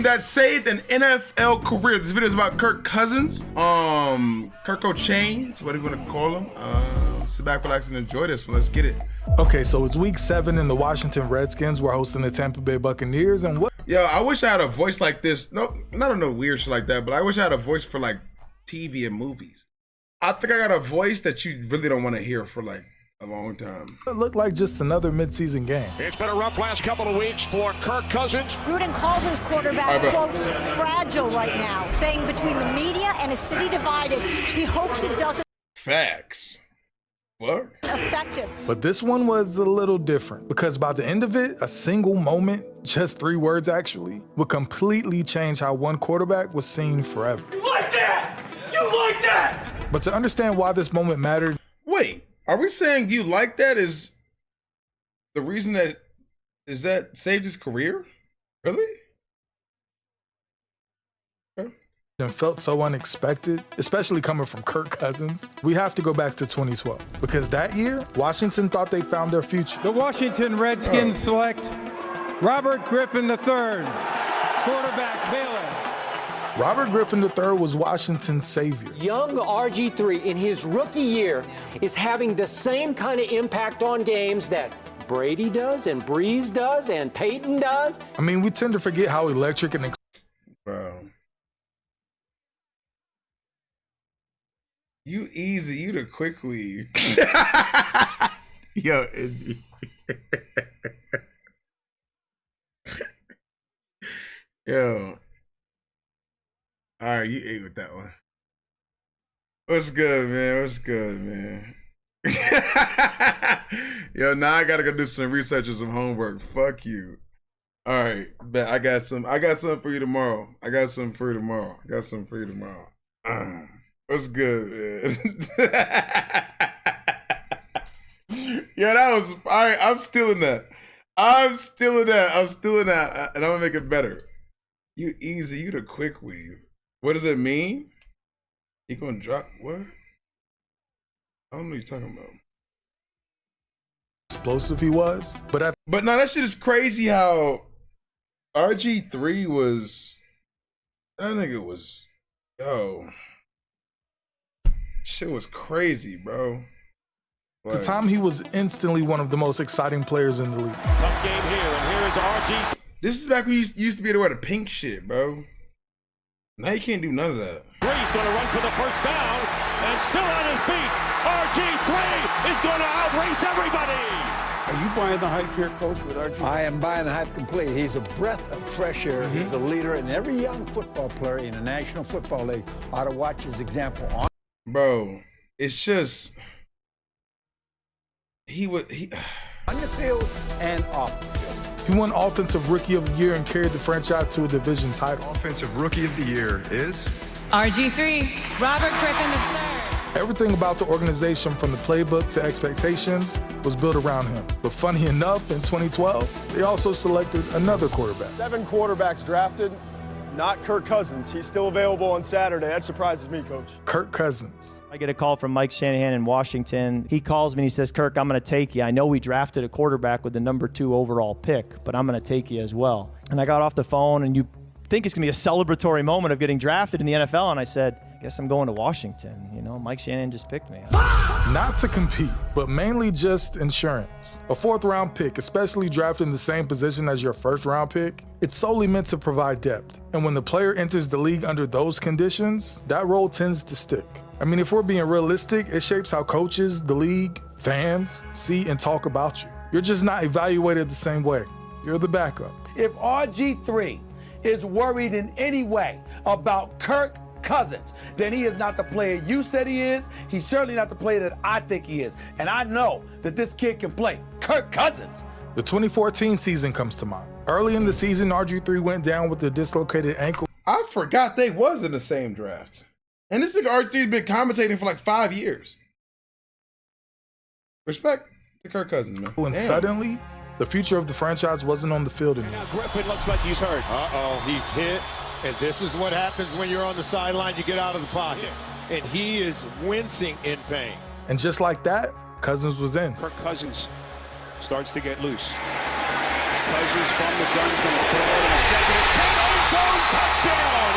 that saved an NFL career. This video is about Kirk Cousins. Kirk O'Chains, what do you want to call him? Sit back, relax, and enjoy this one. Let's get it. Okay, so it's week 7 and the Washington Redskins were hosting the Tampa Bay Buccaneers, and what? Yo, I wish I had a voice like this. No, not no weird shit like that, but I wish I had a voice for like TV and movies. I think I got a voice that you really don't want to hear for like a long time. It looked like just another midseason game. It's been a rough last couple of weeks for Kirk Cousins. Gruden called his quarterback, quote, fragile right now, saying between the media and a city divided, he hopes it doesn't Facts. What? affect him. But this one was a little different because by the end of it, a single moment, just 3 words actually, would completely change how one quarterback was seen forever. You like that? You like that? But to understand why this moment mattered, Wait, are we saying you like that is the reason that saved his career? Really? and felt so unexpected, especially coming from Kirk Cousins, we have to go back to 2012. Because that year, Washington thought they found their future. The Washington Redskins select Robert Griffin III, quarterback Baylor. Robert Griffin III was Washington's savior. Young RG3 in his rookie year is having the same kind of impact on games that Brady does and Breeze does and Peyton does. I mean, we tend to forget how electric and Bro. You easy, you the quick weed. Yo, Indy. Yo. All right, you ate with that one. What's good, man? What's good, man? Yo, now I gotta go do some research and some homework. Fuck you. All right, bet I got something for you tomorrow. What's good, man? Yo, that was all right. I'm stealing that. And I'm gonna make it better. You easy, you the quick weave. What does it mean? He gonna drop what? I don't know what you're talking about. explosive he was. But no, that shit is crazy how RG3 was, that nigga was, yo, shit was crazy, bro. At the time, he was instantly one of the most exciting players in the league. Tough game here, and here is RG. This is back when you used to be able to wear the pink shit, bro. Now you can't do none of that. He's going to run for the first down, and still on his feet. RG3 is going to outrace everybody. Are you buying the hype here, Coach, with RG? I am buying the hype completely. He's a breath of fresh air. He's a leader, and every young football player in the National Football League ought to watch his example. Bro, it's just, On the field and off the field. He won Offensive Rookie of the Year and carried the franchise to a division title. Offensive Rookie of the Year is RG3, Robert Griffin III. Everything about the organization, from the playbook to expectations, was built around him. But funny enough, in 2012, they also selected another quarterback. 7 quarterbacks drafted, not Kirk Cousins. He's still available on Saturday. That surprises me, Coach. Kirk Cousins. I get a call from Mike Shanahan in Washington. He calls me and he says, Kirk, I'm going to take you. I know we drafted a quarterback with the number 2 overall pick, but I'm going to take you as well. And I got off the phone, and you think it's going to be a celebratory moment of getting drafted in the NFL, and I said, I guess I'm going to Washington. You know, Mike Shanahan just picked me. Not to compete, but mainly just insurance. A 4th-round pick, especially drafted in the same position as your 1st-round pick, it's solely meant to provide depth. And when the player enters the league under those conditions, that role tends to stick. I mean, if we're being realistic, it shapes how coaches, the league, fans see and talk about you. You're just not evaluated the same way. You're the backup. If RG3 is worried in any way about Kirk Cousins, then he is not the player you said he is. He's certainly not the player that I think he is. And I know that this kid can play. Kirk Cousins. The 2014 season comes to mind. Early in the season, RG3 went down with a dislocated ankle. I forgot they was in the same draft. And this nigga RG3's been commentating for like 5 years. Respect to Kirk Cousins, man. And suddenly, the future of the franchise wasn't on the field anymore. Now Griffin looks like he's hurt. Uh-oh, he's hit. And this is what happens when you're on the sideline. You get out of the pocket. And he is wincing in pain. And just like that, Cousins was in. Kirk Cousins starts to get loose. Cousins from the gun is going to throw it in the second and 10. End zone touchdown.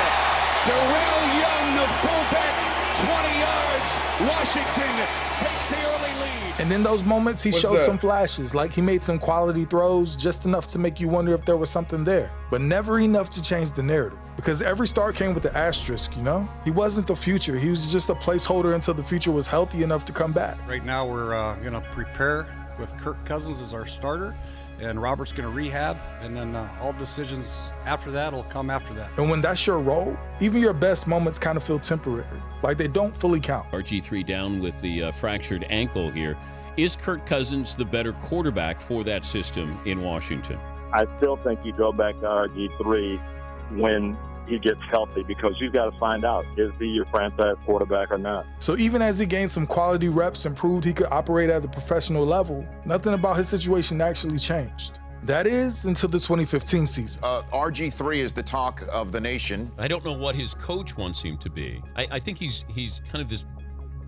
Darrell Young, the fullback, 20 yards. Washington takes the early lead. And in those moments, he showed some flashes, like he made some quality throws, just enough to make you wonder if there was something there, but never enough to change the narrative. Because every start came with the asterisk, you know? He wasn't the future. He was just a placeholder until the future was healthy enough to come back. Right now, we're going to prepare with Kirk Cousins as our starter, and Robert's going to rehab, and then all decisions after that will come after that. And when that's your role, even your best moments kind of feel temporary, like they don't fully count. RG3 down with the fractured ankle here. Is Kirk Cousins the better quarterback for that system in Washington? I still think you go back to RG3 when he gets healthy, because you've got to find out, is he your franchise quarterback or not? So even as he gained some quality reps and proved he could operate at the professional level, nothing about his situation actually changed. That is, until the 2015 season. RG3 is the talk of the nation. I don't know what his coach wants him to be. I think he's kind of this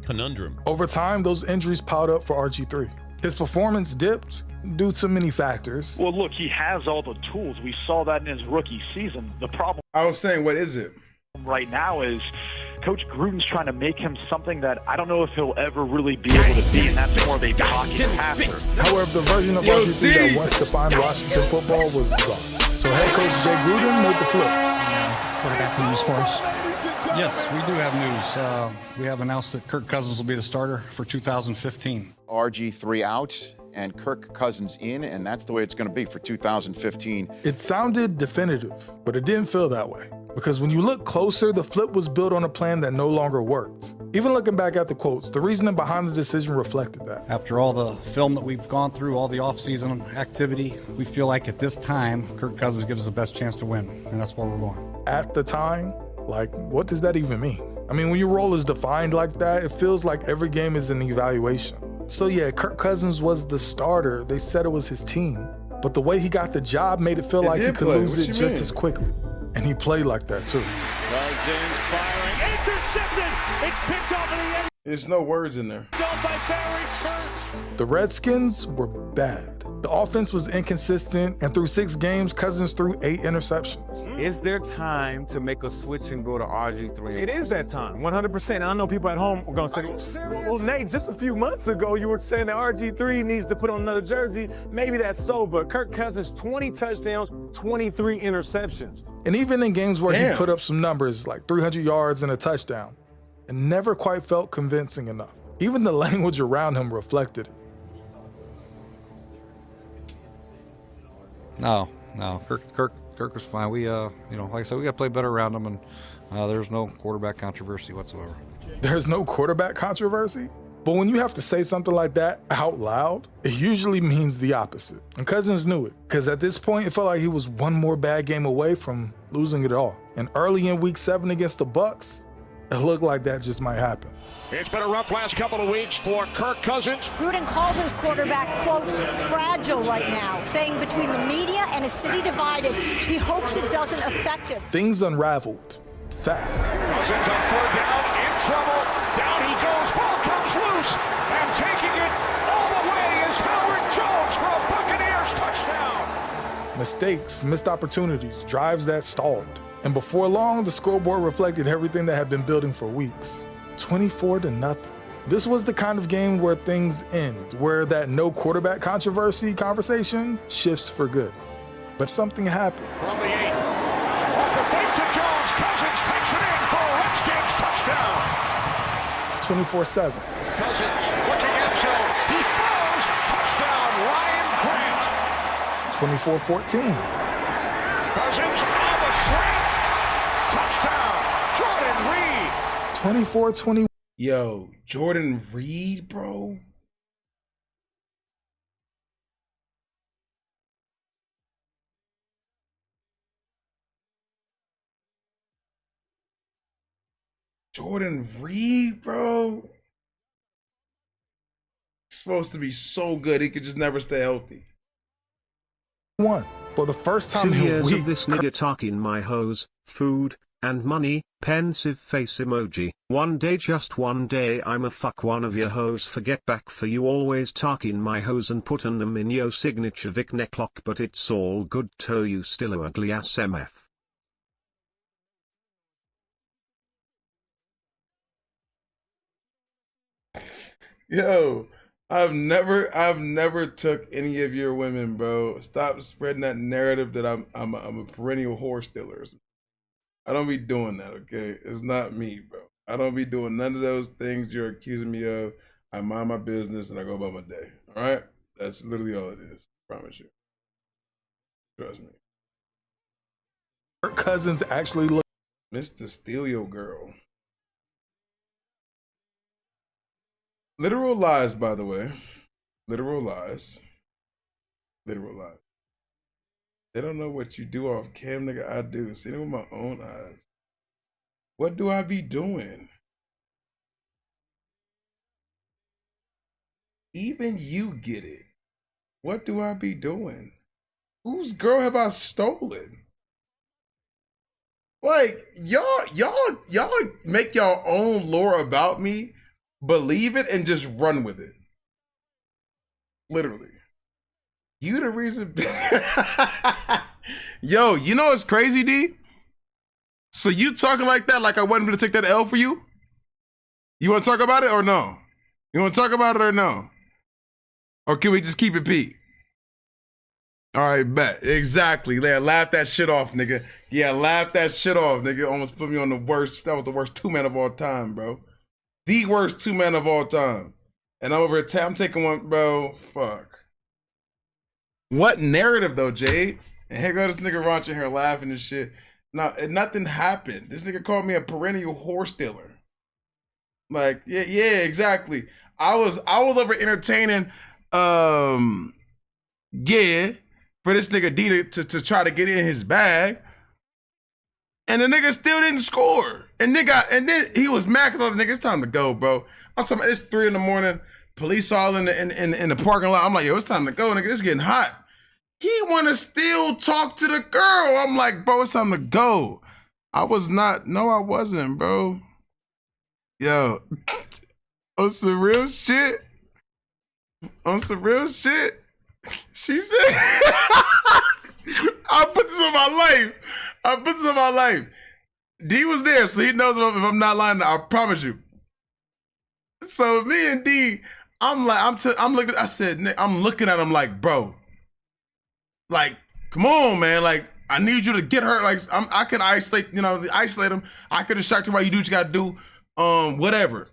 conundrum. Over time, those injuries piled up for RG3. His performance dipped due to many factors. Well, look, he has all the tools. We saw that in his rookie season. The problem I was saying, what is it? right now is Coach Gruden's trying to make him something that I don't know if he'll ever really be able to be, and that's more of a pocket passer. However, the version of RG3 that once defined Washington football was gone. So head coach Jay Gruden made the flip. Quarterback news for us. Yes, we do have news. We have announced that Kirk Cousins will be the starter for 2015. RG3 out and Kirk Cousins in, and that's the way it's going to be for 2015. It sounded definitive, but it didn't feel that way. Because when you look closer, the flip was built on a plan that no longer worked. Even looking back at the quotes, the reasoning behind the decision reflected that. After all the film that we've gone through, all the offseason activity, we feel like at this time, Kirk Cousins gives us the best chance to win, and that's where we're going. At the time? Like, what does that even mean? I mean, when your role is defined like that, it feels like every game is an evaluation. So yeah, Kirk Cousins was the starter. They said it was his team. But the way he got the job made it feel like he could lose it just as quickly. And he played like that too. Cousins firing, intercepted. It's picked off in the end. There's no words in there. Done by Barry Church. The Redskins were bad. The offense was inconsistent, and through 6 games, Cousins threw 8 interceptions. Is there time to make a switch and go to RG3? It is that time, 100%. I know people at home are going to say, well, Nate, just a few months ago, you were saying that RG3 needs to put on another jersey. Maybe that's so, but Kirk Cousins, 20 touchdowns, 23 interceptions. And even in games where he put up some numbers, like 300 yards and a touchdown, it never quite felt convincing enough. Even the language around him reflected it. No, Kirk was fine. We, like I said, we got to play better around him, and there's no quarterback controversy whatsoever. There's no quarterback controversy? But when you have to say something like that out loud, it usually means the opposite. And Cousins knew it, because at this point, it felt like he was one more bad game away from losing it all. And early in Week 7 against the Bucs, it looked like that just might happen. It's been a rough last couple of weeks for Kirk Cousins. Gruden called his quarterback, quote, fragile right now, saying between the media and a city divided, he hopes it doesn't affect him. Things unraveled fast. Cousins on 4th down, in trouble. Down he goes, ball comes loose, and taking it all the way is Howard Jones for a Buccaneers touchdown. Mistakes, missed opportunities, drives that stalled. And before long, the scoreboard reflected everything that had been building for weeks. 24-0. This was the kind of game where things end, where that no quarterback controversy conversation shifts for good. But something happened. From the 8, off the fake to Jones, Cousins takes it in for a Redskins touchdown. 24-7. Cousins looking end zone, he throws, touchdown, Ryan Grant. 24-14. Cousins on the slant, touchdown, Jordan Reed. 24-20. Yo, Jordan Reed, bro. Jordan Reed, bro. Supposed to be so good, he could just never stay healthy. One. For the first time 2 in years weeks. of this nigga talking my hoes, food, and money, pensive face emoji. One day, just one day, I'ma fuck one of your hoes. Forget back for you always talking my hoes and putting them in yo signature Vic necklock, but it's all good to you still a ugly ass MF. Yo, I've never took any of your women, bro. Stop spreading that narrative that I'm a perennial horse dealer. I don't be doing that, okay? It's not me, bro. I don't be doing none of those things you're accusing me of. I mind my business and I go about my day. All right? That's literally all it is. I promise you. Trust me. Kirk Cousins actually look. Mr. Steal Your Girl. Literal lies, by the way. Literal lies. Literal lies. They don't know what you do off cam, nigga. I do. See them with my own eyes. What do I be doing? Even you get it. What do I be doing? Whose girl have I stolen? Like, y'all make your own lore about me, believe it, and just run with it. Literally. You the reason. Yo, you know what's crazy, D? So you talking like that, like I wasn't gonna take that L for you? You want to talk about it or no? You want to talk about it or no? Or can we just keep it Pete? All right, bet. Exactly. Yeah, laugh that shit off, nigga. Yeah, laugh that shit off, nigga. Almost put me on the worst. That was the worst two-man of all time, bro. The worst two-man of all time. And I'm over here. I'm taking one, bro. Fuck. What narrative, though, Jade? And here goes this nigga Ronch in here laughing and shit. No, nothing happened. This nigga called me a perennial horse dealer. Like, yeah, exactly. I was over entertaining, yeah, for this nigga D to try to get in his bag. And the nigga still didn't score. And then he was mad because the nigga, it's time to go, bro. I'm talking about it's 3 a.m. Police all in the parking lot. I'm like, yo, it's time to go, nigga. It's getting hot. He wanna still talk to the girl. I'm like, bro, it's time to go. I wasn't, bro. Yo, on some real shit. She said, I put this on my life. D was there, so he knows if I'm not lying. I promise you. So me and D, I'm looking. I said, I'm looking at him like, bro, like, come on, man. Like, I need you to get her. Like, I can isolate him. I can distract him while you do what you got to do. Whatever.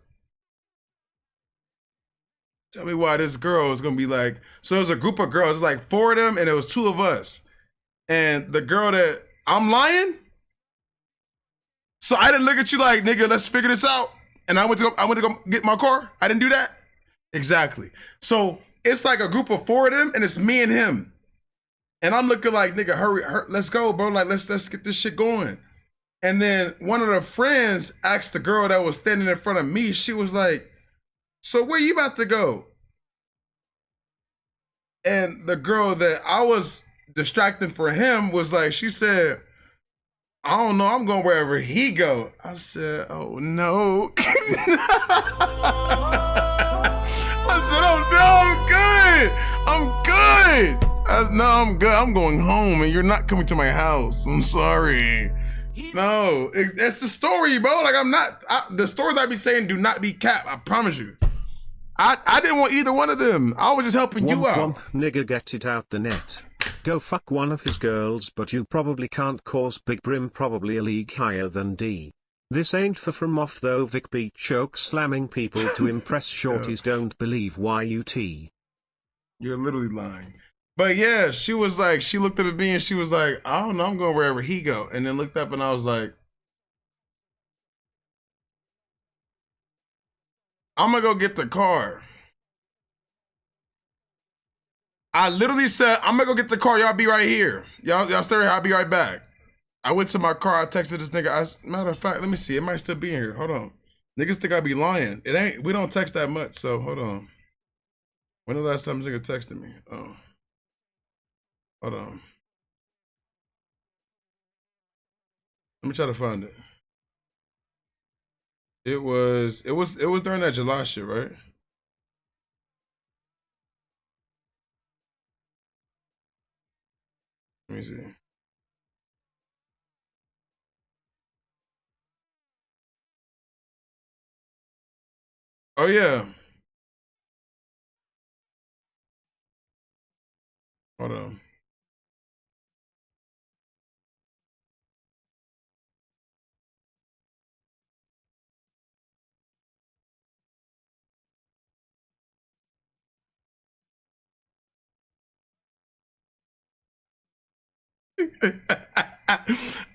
Tell me why this girl is gonna be like. So there's a group of girls. It's like 4 of them, and it was 2 of us. And the girl that I'm lying. So I didn't look at you like, nigga, let's figure this out. And I went to go get my car. I didn't do that. Exactly. So it's like a group of 4 of them, and it's me and him. And I'm looking like, nigga, hurry, let's go, bro. Like, let's get this shit going. And then one of the friends asked the girl that was standing in front of me. She was like, "So where you about to go?" And the girl that I was distracting for him was like, she said, "I don't know, I'm going wherever he go." I said, "Oh no." I said, "Oh no, I'm good. I'm good. I'm going home and you're not coming to my house. I'm sorry." No, it's the story, bro. Like, the stories I be saying do not be cap. I promise you. I didn't want either one of them. I was just helping you out. Nigga, get it out the net. Go fuck one of his girls, but you probably can't cause Big Brim probably a league higher than D. This ain't for from off though. Vic beat choke slamming people to impress shorties. Don't believe YUT. You're literally lying. But yeah, she was like, she looked at me and she was like, "I don't know, I'm going wherever he go." And then looked up and I was like, "I'm gonna go get the car." I literally said, "I'm gonna go get the car. Y'all be right here. Y'all stay right here. I'll be right back." I went to my car. I texted this nigga. Matter of fact, let me see. It might still be in here. Hold on. Niggas think I be lying. It ain't. We don't text that much. So hold on. When the last time this nigga texted me? Oh, hold on. Let me try to find it. It was during that July shit, right? Let me see. Oh yeah. Hold on.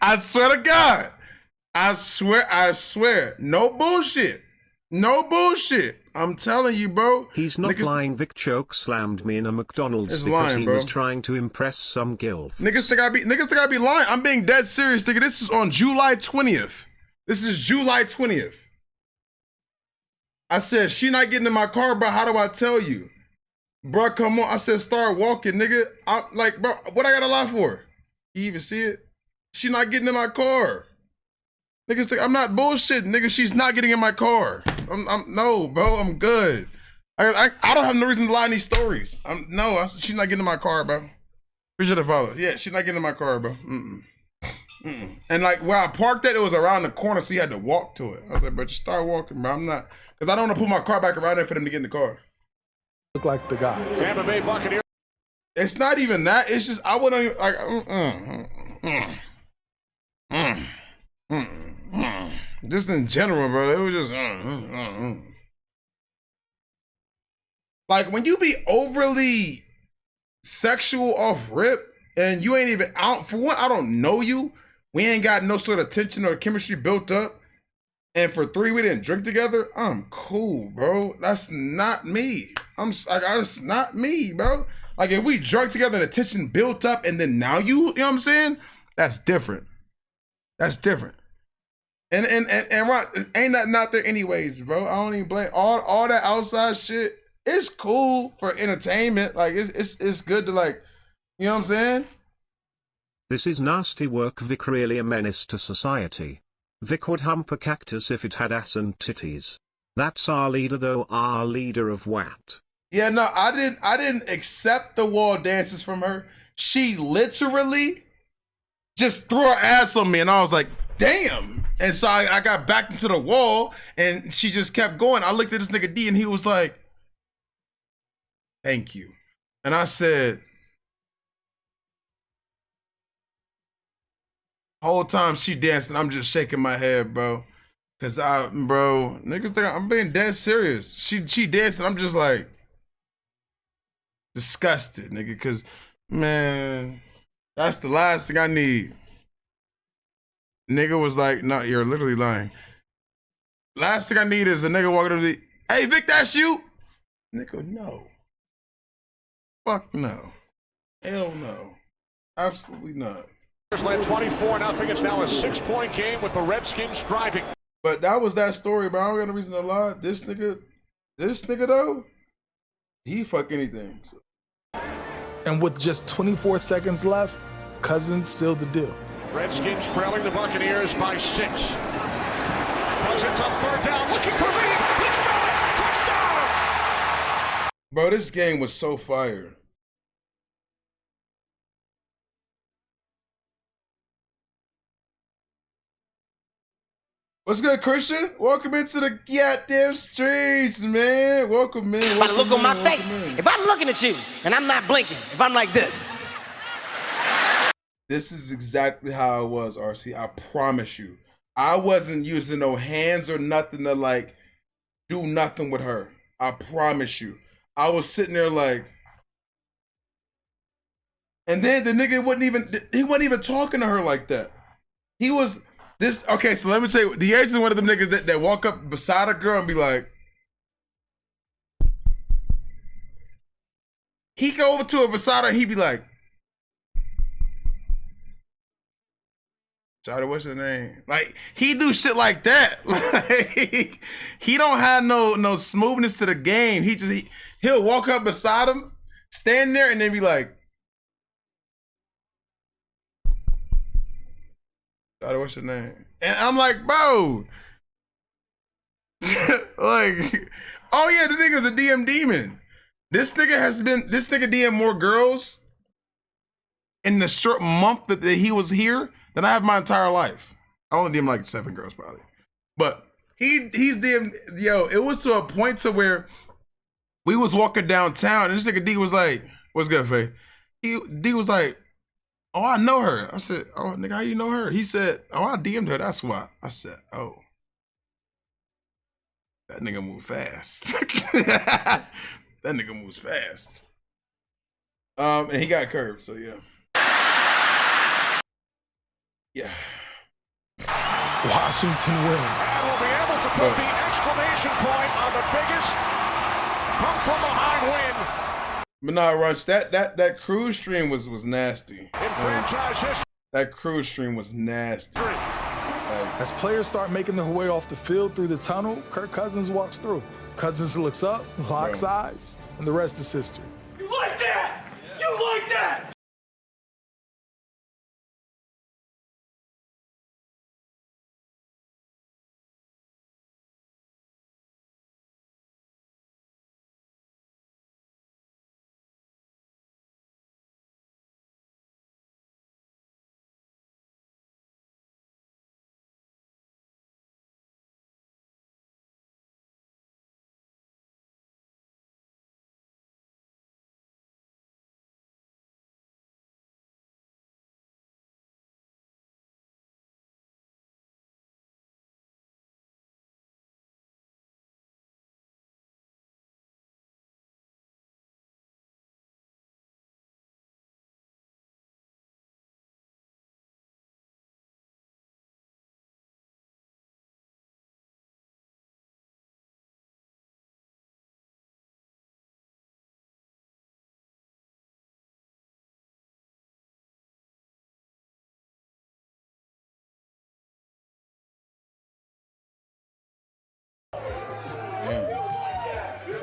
I swear to God. I swear. No bullshit. No bullshit. I'm telling you, bro. He's not lying. Vic choke slammed me in a McDonald's It's because lying, he bro. was trying to impress some gilf. Niggas think I be lying. I'm being dead serious, nigga. This is on July 20th. This is July 20th. I said, she not getting in my car, bro. How do I tell you? Bro, come on. I said, start walking, nigga. I'm like, bro, what I gotta lie for? You even see it? She not getting in my car. Niggas think I'm not bullshitting, nigga. She's not getting in my car. No, bro. I'm good. I don't have no reason to lie in these stories. She's not getting in my car, bro. Appreciate the follow. Yeah, she's not getting in my car, bro. And like where I parked at, it was around the corner, so you had to walk to it. I was like, bro, just start walking, bro. I'm not, because I don't want to put my car back around there for them to get in the car. Look like the guy. Tampa Bay Buccaneers. It's not even that. It's just I wouldn't like. Just in general, bro. It was just like when you be overly sexual off rip and you ain't even out. For one, I don't know you. We ain't got no sort of tension or chemistry built up. And for 3, we didn't drink together. I'm cool, bro. That's not me. That's not me, bro. Like if we drunk together and the tension built up and then now you know what I'm saying? That's different. That's different. And Ron, ain't nothing out there anyways, bro. I don't even blame all that outside shit. It's cool for entertainment. Like it's good to like, you know what I'm saying? This is nasty work. Vic really a menace to society. Vic would hump a cactus if it had ass and titties. That's our leader though, our leader of what? Yeah, no, I didn't accept the wall dances from her. She literally just threw her ass on me and I was like, damn. And so I got back into the wall and she just kept going. I looked at this nigga D and he was like, thank you. And I said, whole time she dancing, I'm just shaking my head, bro. Cause niggas think I'm being dead serious. She dancing, I'm just like disgusted, nigga. Cause man, that's the last thing I need. Nigga was like, no, you're literally lying. Last thing I need is a nigga walking up to me, hey Vic, that's you? Nigga, no. Fuck no. Hell no. Absolutely not. Led 24-0. It's now a 6-point game with the Redskins driving. But that was that story, bro. I don't got no reason to lie. This nigga though, he fuck anything. So. And with just 24 seconds left, Cousins sealed the deal. Redskins trailing the Buccaneers by 6. Cousins on 3rd down, looking for me. He's got it. Touchdown. Bro, this game was so fire. What's good, Christian? Welcome into the goddamn streets, man. Welcome, man. By the look on my face, if I'm looking at you and I'm not blinking, if I'm like this. This is exactly how it was, RC. I promise you. I wasn't using no hands or nothing to like do nothing with her. I promise you. I was sitting there like, and then the nigga he wasn't even talking to her like that. He was this, okay, so let me tell you, the agent is one of them niggas that walk up beside a girl and be like, he go over to her beside her and he be like, Shawty, what's your name? Like, he do shit like that. Like, he don't have no smoothness to the game. He'll walk up beside him, stand there, and then be like, Shawty, what's your name? And I'm like, bro. Like, oh yeah, the nigga's a DM demon. This nigga DM more girls in the short month that he was here than I have my entire life. I only DM like 7 girls probably. But he's DM, yo, it was to a point to where we was walking downtown and this nigga D was like, what's good, Faye? D was like, oh, I know her. I said, oh, nigga, how you know her? He said, oh, I DM'd her. That's why. I said, oh. That nigga move fast. That nigga moves fast. And he got curved, so yeah. Yeah. Washington wins. And will be able to put the exclamation point on the biggest come from behind win. But nah, Runch, that cruise stream was nasty. In franchise history. That cruise stream was nasty. As players start making their way off the field through the tunnel, Kirk Cousins walks through. Cousins looks up, locks eyes, and the rest is history. You like that? You like that?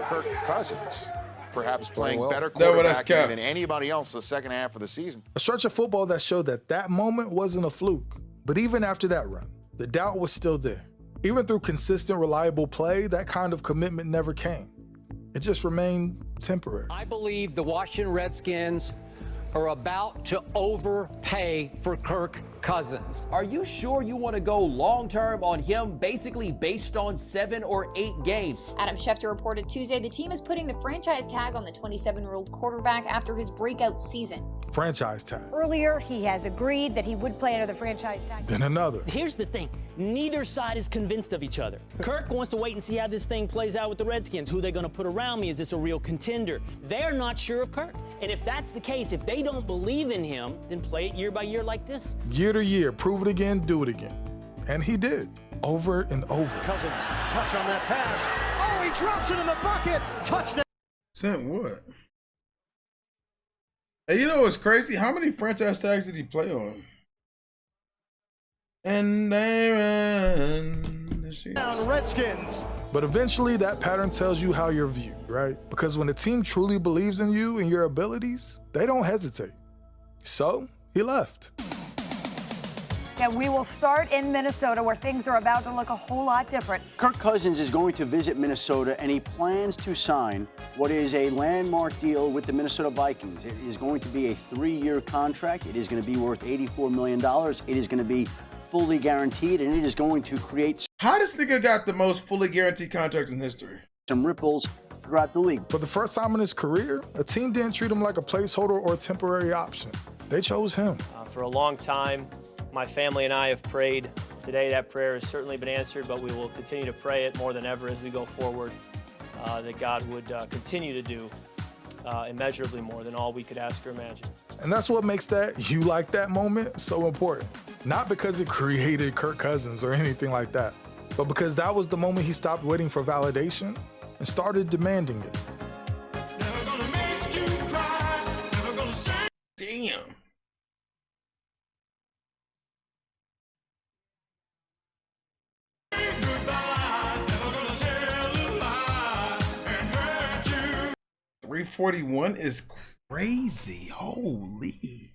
Kirk Cousins, perhaps playing better No, that's quarterback cap. than anybody else the second half of the season. A stretch of football that showed that moment wasn't a fluke. But even after that run, the doubt was still there. Even through consistent, reliable play, that kind of commitment never came. It just remained temporary. I believe the Washington Redskins are about to overpay for Kirk Cousins. Are you sure you want to go long-term on him, basically based on 7 or 8 games? Adam Schefter reported Tuesday the team is putting the franchise tag on the 27-year-old quarterback after his breakout season. Franchise tag. Earlier, he has agreed that he would play under the franchise tag. Then another. Here's the thing. Neither side is convinced of each other. Kirk wants to wait and see how this thing plays out with the Redskins. Who they're going to put around me? Is this a real contender? They're not sure of Kirk. And if that's the case, if they don't believe in him, then play it year by year like this. Year to year, prove it again, do it again. And he did, over and over. Cousins, touch on that pass. Oh, he drops it in the bucket. Touchdown. Sent what? Hey, you know what's crazy? How many franchise tags did he play on? And they ran. Down Redskins. But eventually that pattern tells you how you're viewed, right? Because when a team truly believes in you and your abilities, they don't hesitate. So he left. Yeah, we will start in Minnesota, where things are about to look a whole lot different. Kirk Cousins is going to visit Minnesota, and he plans to sign what is a landmark deal with the Minnesota Vikings. It is going to be a 3-year contract. It is going to be worth $84 million. It is going to be fully guaranteed, and it is going to create... How this nigga got the most fully guaranteed contracts in history? Some ripples throughout the league. For the first time in his career, a team didn't treat him like a placeholder or a temporary option. They chose him. For a long time, my family and I have prayed. Today, that prayer has certainly been answered, but we will continue to pray it more than ever as we go forward, that God would continue to do immeasurably more than all we could ask or imagine. And that's what makes that "you like that" moment so important. Not because it created Kirk Cousins or anything like that, but because that was the moment he stopped waiting for validation and started demanding it. Damn. $341 is crazy. Holy.